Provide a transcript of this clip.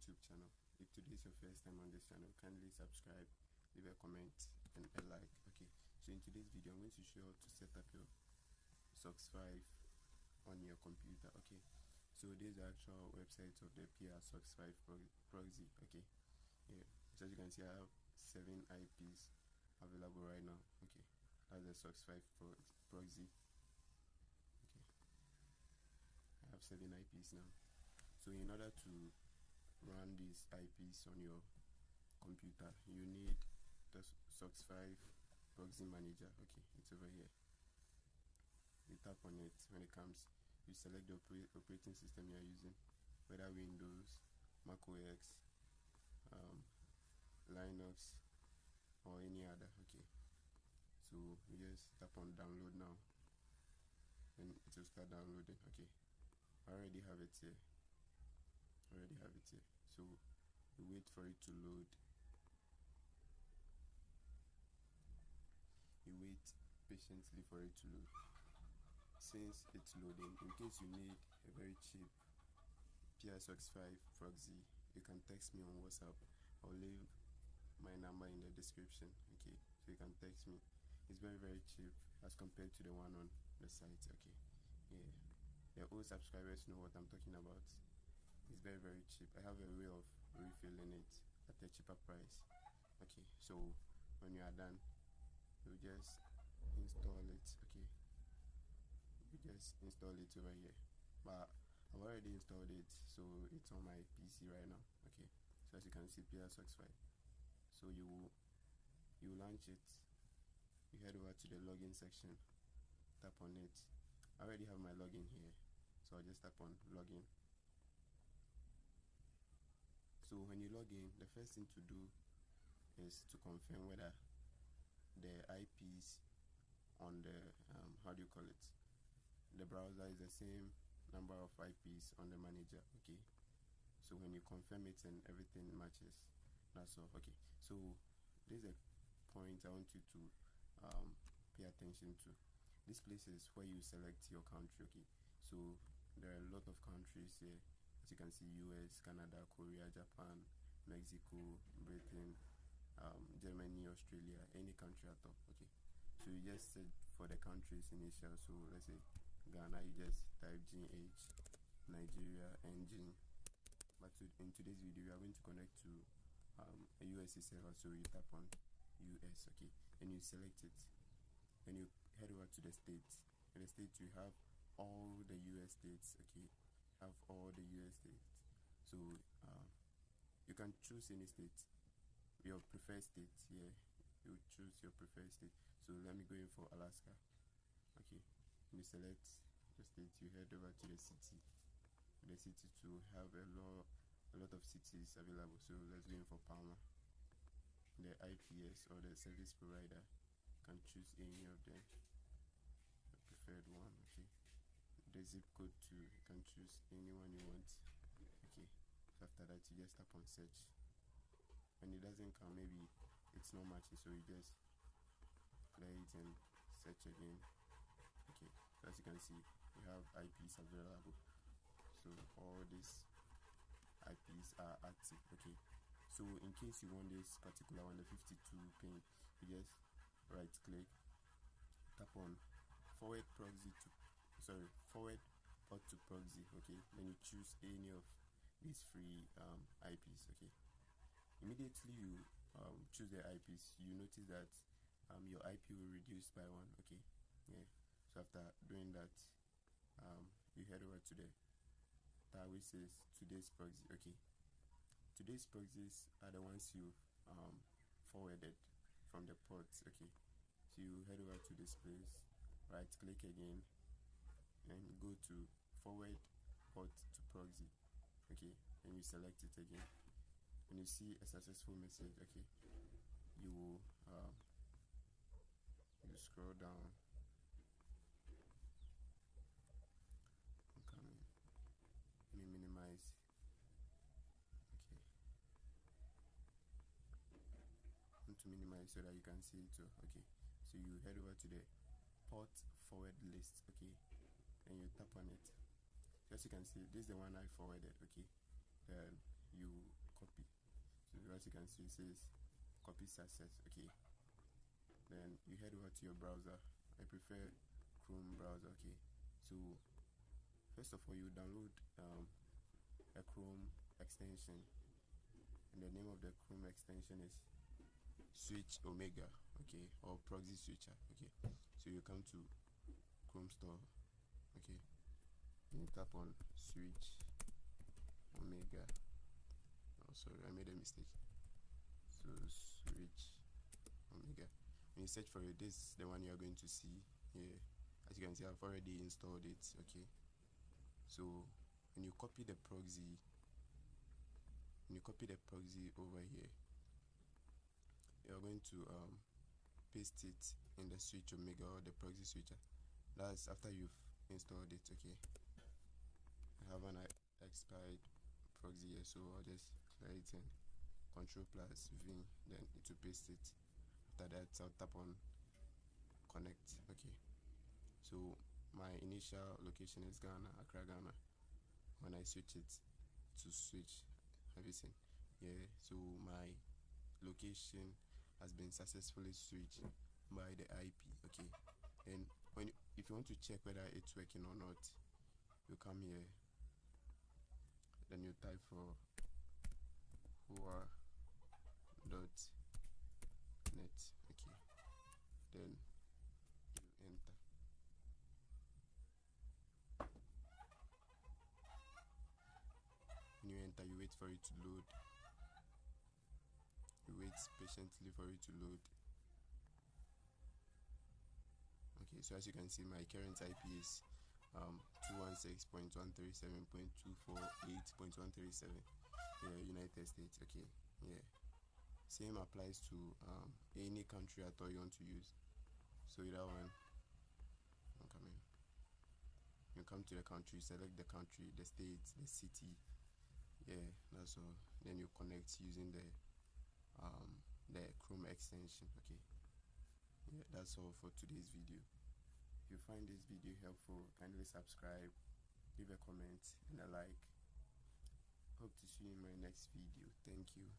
YouTube channel. If today is your first time on this channel, kindly subscribe, leave a comment and a like. Okay, so in today's video I'm going to show you how to set up your SOCKS5 on your computer. Okay, so this is the actual website of the PIA SOCKS5 Proxy. Okay, yeah, so as you can see, I have 7 IPs available right now. Okay, that's the SOCKS5 Proxy. Okay, I have 7 IPs now. So in order to run these IPs on your computer, you need the SOCKS5 Proxy Manager. Okay, it's over here. You tap on it. When it comes, you select the operating system you are using, whether Windows, Mac OS, Linux, or any other. Okay, so you just tap on download now, and it will start downloading. Okay, I already have it here. So you wait for it to load. You wait patiently for it to load. Since it's loading, in case you need a very cheap PIA SOCKS5 Proxy, you can text me on WhatsApp. I'll leave my number in the description. Okay, so you can text me. It's very cheap as compared to the one on the site. Okay, yeah, the old subscribers know what I'm talking about. It's very cheap. I have a way of refilling it at a cheaper price. Okay, so when you are done, you just install it. Okay, you just install it over here, but I've already installed it, so it's on my PC right now. Okay, so as you can see, PIA SOCKS5. So you launch it. You head over to the login section, tap on it. I already have my login here, so I'll just tap on login. So when you log in, the first thing to do is to confirm whether the IPs on the the browser is the same number of IPs on the manager. Okay, so when you confirm it and everything matches, that's all. Okay, so there's a point I want you to pay attention to. This place is where you select your country. Okay, so there are a lot of countries here. As you can see, US, Canada, Korea, Japan, Mexico, Britain, Germany, Australia, any country at all. Okay, so you just set for the countries initial. So let's say Ghana, you just type GH, Nigeria, NG. But in today's video, we are going to connect to a USA server, so you tap on US. Okay, and you select it, and you head over to the states. In the states, you have all the US states. Okay, have all the US states. So you can choose any state, your preferred state. Here, you choose your preferred state. So let me go in for Alaska. Okay, you select the state. You head over to the city. The city to have a lot of cities available. So let's go in for Palma. The IPS or the service provider, you can choose any of them, the preferred one. Okay, the zip code too, you can choose any one you want. Okay, so after that you just tap on search. When it doesn't come, maybe it's not matching, so you just play it and search again. Okay, so as you can see, we have IPs available, so all these IPs are active. Okay, so in case you want this particular one, the 52 pin, you just right click, tap on forward port to proxy. Okay, then you choose any of these free IPs. Okay, immediately you choose the IPs, you notice that your IP will reduce by 1. Okay, yeah, so after doing that, you head over to the tab which says today's proxy. Okay, today's proxies are the ones you forwarded from the ports. Okay, so you head over to this place, right click again, and go to forward port to proxy. Okay, and you select it again, and you see a successful message. Okay, you will you scroll down. I'm coming. Let me minimize. Okay, I want to minimize so that you can see it too. Okay, so you head over to the port forward list. Okay, and you tap on it. As you can see, this is the one I forwarded. Okay, then you as you can see, it says copy success. Okay, then you head over to your browser. I prefer Chrome browser. Okay, so first of all, you download a Chrome extension, and the name of the Chrome extension is Switch Omega. Okay, or Proxy Switcher. Okay, so you come to Chrome Store. Okay, you tap on Switch Omega. Oh, sorry, I made a mistake. So Switch Omega. When you search for it, this is the one you are going to see here. As you can see, I've already installed it. Okay, so when you copy the proxy over here, you're going to paste it in the Switch Omega or the Proxy Switcher. That's after you've installed it. Okay, I have an expired proxy here, so I'll just clear it in Control plus V, then it will paste it. After that, I'll tap on connect. Okay, so my initial location is Ghana, Accra, Ghana. When I switch it to Switch, have you seen? Yeah, so my location has been successfully switched by the IP. Okay, and if you want to check whether it's working or not, you come here, then you type for hua.net. Okay, then you enter. When you enter, you wait for it to load. You wait patiently for it to load. Okay, so as you can see, my current IP is 216.137.248.137. Yeah, United States. Okay, yeah. Same applies to any country at all you want to use. So that one, I'm coming. You come to the country, select the country, the state, the city. Yeah, that's all. Then you connect using the Chrome extension. Okay, yeah, that's all for today's video. If you find this video helpful, kindly subscribe, leave a comment and a like. Hope to see you in my next video. Thank you.